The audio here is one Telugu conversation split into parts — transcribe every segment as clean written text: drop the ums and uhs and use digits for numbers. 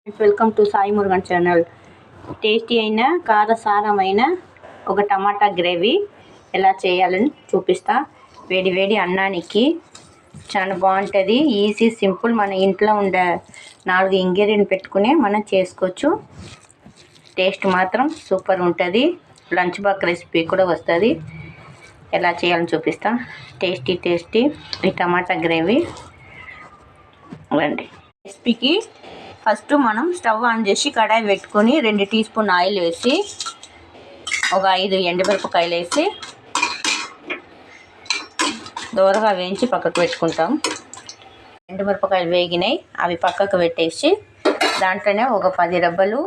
Welcome to Sai Murugan channel. Tasty అయిన కారసారమైన ఒక టమాటా గ్రేవీ ఎలా చేయాలని చూపిస్తా. వేడి వేడి అన్నానికి చాలా బాగుంటుంది. Easy, simple. మన ఇంట్లో ఉండే 4 ఇంగ్రీడియంట్ పెట్టుకునే మనం చేసుకోవచ్చు. టేస్ట్ మాత్రం సూపర్ ఉంటుంది. లంచ్ బాక్స్ రెసిపీ కూడా వస్తుంది. ఎలా చేయాలని చూపిస్తా. టేస్టీ ఈ టమాటా గ్రేవీ రండి. రెసిపీకి ఫస్ట్ మనం స్టవ్ ఆన్ చేసి కడాయి పెట్టుకొని 2 టీ స్పూన్ ఆయిల్ వేసి ఒక 5 ఎండుమిరపకాయలు వేసి దోరగా వేయించి పక్కకు పెట్టుకుంటాం. ఎండుమిరపకాయలు వేగినాయి, అవి పక్కకు పెట్టేసి దాంట్లోనే ఒక 10 రెబ్బలు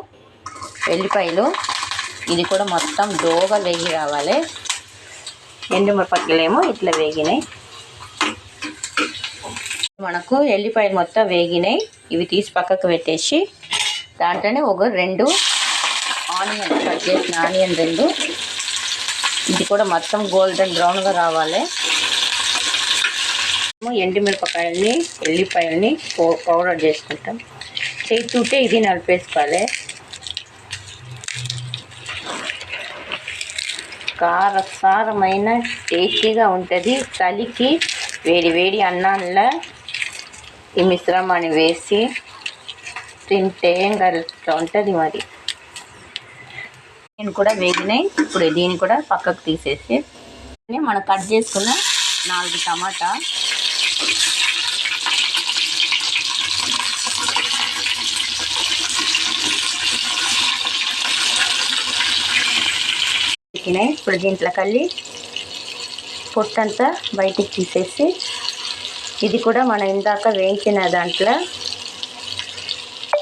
వెల్లిపాయలు, ఇది కూడా మొత్తం దోరగా వేగి రావాలి. ఎండుమిరపకాయలు ఏమో ఇట్లా వేగినాయి. మనకు ఎల్లిపాయలు మొత్తం వేగినాయి, ఇవి తీసి పక్కకు పెట్టేసి దాంట్లోనే ఒక 2 ఆనియన్, కట్ చేసిన ఆనియన్ 2, ఇది కూడా మొత్తం గోల్డెన్ బ్రౌన్గా రావాలి. ఎండుమిరపకాయలని, ఎల్లిపాయలని పౌడర్ చేసుకుంటాం. చేతుంటే ఇది నలిపేసుకోవాలి. కారసారమైన టేస్టీగా ఉంటుంది. చలికి వేడి వేడి అన్నంలో ఈ మిశ్రమాన్ని వేసి తింటే గరుస్తూ ఉంటుంది. మరి నేను కూడా వేగినాయి. ఇప్పుడు దీన్ని కూడా పక్కకు తీసేసి మనం కట్ చేసుకున్న 4 టమాటా, ఇప్పుడు దీంట్లో కల్లి పొట్టంతా బయటికి తీసేసి ఇది కూడా మనం ఇందాక వేయించిన దాంట్లో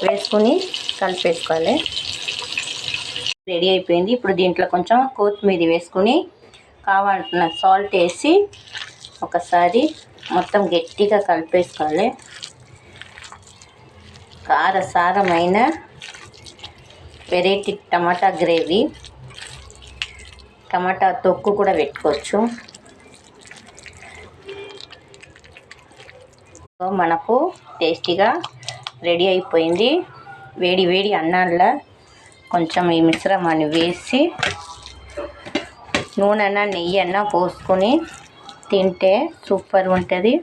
వేసుకుని కలిపేసుకోవాలి. రెడీ అయిపోయింది. ఇప్పుడు దీంట్లో కొంచెం కొత్తిమీర వేసుకుని కావాల్సిన సాల్ట్ వేసి ఒకసారి మొత్తం గట్టిగా కలిపేసుకోవాలి. కారసారమైన వెరైటీ టమాటా గ్రేవీ, టమాటా తొక్కు కూడా పెట్టుకోవచ్చు. మనకు టేస్టీగా రెడీ అయిపోయింది. వేడి వేడి అన్నాల్లో కొంచెం ఈ మిశ్రమాన్ని వేసి నూనె నెయ్యి పోసుకొని తింటే సూపర్ ఉంటుంది.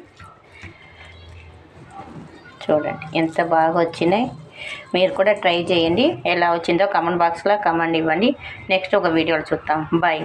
చూడండి ఎంత బాగా వచ్చినాయి. మీరు కూడా ట్రై చేయండి. ఎలా వచ్చిందో కామెంట్ బాక్స్లో కామెంట్ ఇవ్వండి. నెక్స్ట్ ఒక వీడియోలో చూద్దాం. బాయ్.